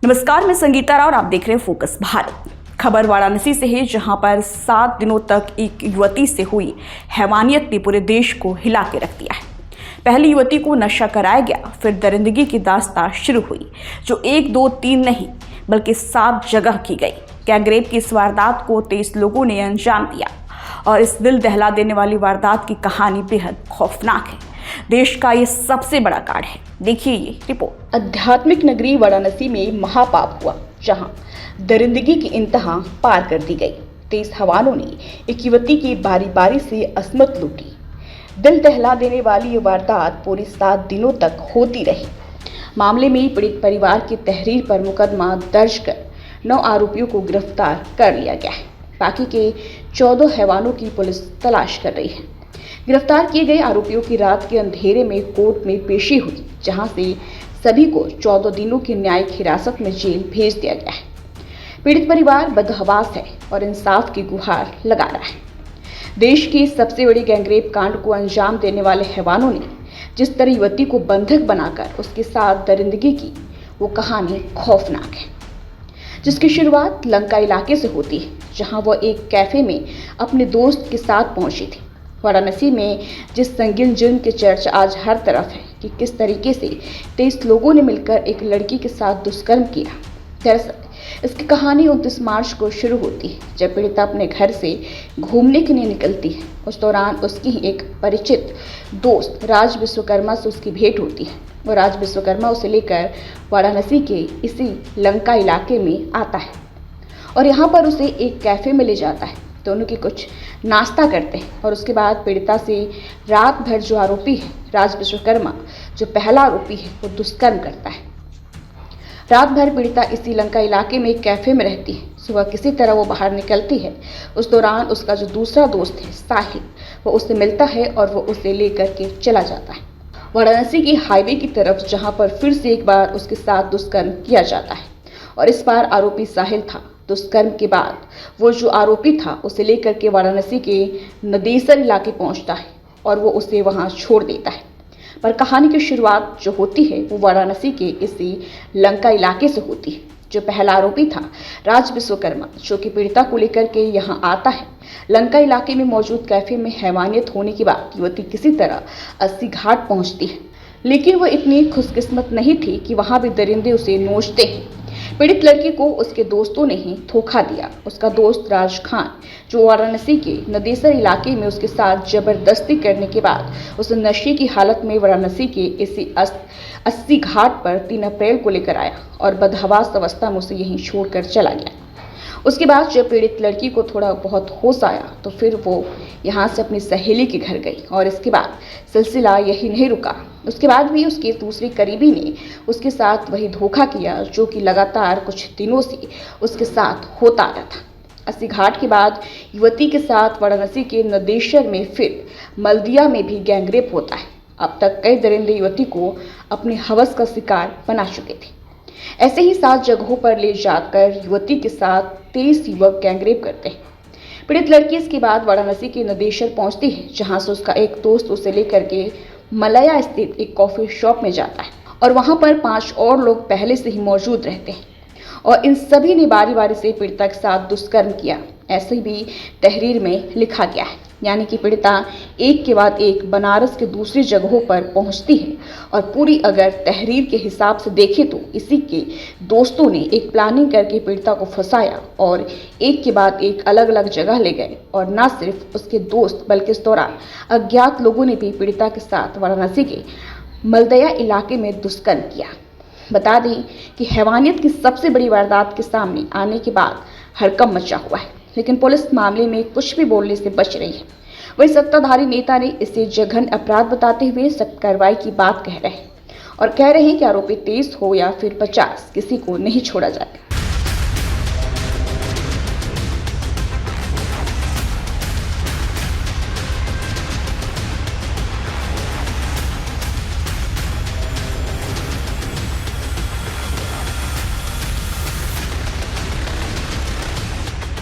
नमस्कार, मैं संगीता राव और आप देख रहे हैं फोकस भारत। खबर वाराणसी से है, जहां पर 7 दिनों तक एक युवती से हुई हैवानियत ने पूरे देश को हिला के रख दिया है। पहली युवती को नशा कराया गया, फिर दरिंदगी की दास्तां शुरू हुई, जो 1, 2, 3 नहीं बल्कि 7 जगह की गई। गैंगरेप की इस वारदात को 23 लोगों ने अंजाम दिया और इस दिल दहला देने वाली वारदात की कहानी बेहद खौफनाक है। देश का ये सबसे बड़ा कांड है। देखिए ये रिपोर्ट। आध्यात्मिक नगरी वाराणसी में महापाप हुआ, जहां दरिंदगी की इंतहा पार कर दी गई। 23 हवानों ने एक युवती की बारी बारी से असमत लूटी। दिल दहला देने वाली ये वारदात पूरे 7 दिनों तक होती रही। मामले में पीड़ित परिवार की तहरीर पर मुकदमा दर्ज कर 9 आरोपियों को गिरफ्तार कर लिया गया है। बाकी के 14 हैवानों की पुलिस तलाश कर रही है। गिरफ्तार किए गए आरोपियों की रात के अंधेरे में कोर्ट में पेशी हुई, जहां से सभी को 14 दिनों की न्यायिक हिरासत में जेल भेज दिया गया है। पीड़ित परिवार बदहवास है और इंसाफ की गुहार लगा रहा है। देश की सबसे बड़ी गैंगरेप कांड को अंजाम देने वाले हैवानों ने जिस तरह युवती को बंधक बनाकर उसके साथ दरिंदगी की, वो कहानी खौफनाक है, जिसकी शुरुआत लंका इलाके से होती है, जहां वह एक कैफे में अपने दोस्त के साथ पहुंची थी। वाराणसी में जिस संगीन जुर्म की चर्चा आज हर तरफ है कि किस तरीके से 23 लोगों ने मिलकर एक लड़की के साथ दुष्कर्म किया। दरअसल इसकी कहानी 29 मार्च को शुरू होती है, जब पीड़िता अपने घर से घूमने के लिए निकलती है। उस दौरान उसकी ही एक परिचित दोस्त राज विश्वकर्मा से उसकी भेंट होती है और राज विश्वकर्मा उसे लेकर वाराणसी के इसी लंका इलाके में आता है और यहाँ पर उसे एक कैफे में ले जाता है। दोनों की कुछ नाश्ता करते हैं और उसके बाद पीड़िता से रात भर जो आरोपी है राज विश्वकर्मा, जो पहला आरोपी है, वो दुष्कर्म करता है। रात भर पीड़िता इसी लंका इलाके में एक कैफे में रहती है। सुबह किसी तरह वो बाहर निकलती है। उस दौरान उसका जो दूसरा दोस्त है साहिल, वो उससे मिलता है और वो उसे लेकर के चला जाता है वाराणसी की हाईवे की तरफ, जहाँ पर फिर से एक बार उसके साथ दुष्कर्म किया जाता है और इस बार आरोपी साहिल था। दुष्कर्म के बाद वो जो आरोपी था उसे लेकर के वाराणसी के नदेसर इलाके पहुंचता है और वो उसे वहां छोड़ देता है। पर कहानी की शुरुआत जो होती है वो वाराणसी के इसी लंका इलाके से होती है। जो पहला आरोपी था राज विश्वकर्मा, जो कि पीड़िता को लेकर के यहाँ आता है। लंका इलाके में मौजूद कैफे में हैवानियत होने के बाद युवती किसी तरह 80 घाट पहुंचती है, लेकिन वह इतनी खुशकिस्मत नहीं थी कि वहां भी दरिंदे उसे नोचते हैं। पीड़ित लड़की को उसके दोस्तों ने ही धोखा दिया। उसका दोस्त राज खान, जो वाराणसी के नदेसर इलाके में उसके साथ जबरदस्ती करने के बाद उसे नशे की हालत में वाराणसी के इसी 80 घाट पर 3 अप्रैल को लेकर आया और बदहवास अवस्था में उसे यहीं छोड़कर चला गया। उसके बाद जब पीड़ित लड़की को थोड़ा बहुत होश आया तो फिर वो यहाँ से अपनी सहेली के घर गई और इसके बाद सिलसिला यही नहीं रुका। उसके बाद भी उसके दूसरे करीबी ने उसके साथ वही धोखा किया, जो कि लगातार कुछ दिनों से उसके साथ होता आ रहा था। 80 घाट के बाद युवती के साथ वाराणसी के नदेसर में फिर मल्दिया में भी गैंगरेप होता है। अब तक कई दरिंदे युवती को अपने हवस का शिकार बना चुके थे। ऐसे ही 7 जगहों पर ले जाकर युवती के साथ 23 युवक गैंगरेप करते हैं। पीड़ित लड़की इसके बाद वाराणसी के नदेसर पहुंचती है, जहां से उसका एक दोस्त उसे लेकर के मलया स्थित एक कॉफी शॉप में जाता है और वहां पर 5 और लोग पहले से ही मौजूद रहते हैं और इन सभी ने बारी बारी से पीड़िता के साथ दुष्कर्म किया। ऐसे भी तहरीर में लिखा गया है, यानी कि पीड़िता एक के बाद एक बनारस के दूसरी जगहों पर पहुंचती है और पूरी अगर तहरीर के हिसाब से देखें तो इसी के दोस्तों ने एक प्लानिंग करके पीड़िता को फंसाया और एक के बाद एक अलग अलग जगह ले गए। और न सिर्फ उसके दोस्त बल्कि इस दौरान अज्ञात लोगों ने भी पीड़िता के साथ वाराणसी के मलदया इलाके में दुष्कर्म किया। बता दें कि हैवानियत की सबसे बड़ी वारदात के सामने आने के बाद हड़कंप मचा हुआ है, लेकिन पुलिस मामले में कुछ भी बोलने से बच रही है। वही सत्ताधारी नेता ने इसे जघन्य अपराध बताते हुए सख्त कार्रवाई की बात कह रहे हैं और कह रहे हैं कि आरोपी 23 हो या फिर 50, किसी को नहीं छोड़ा जाएगा।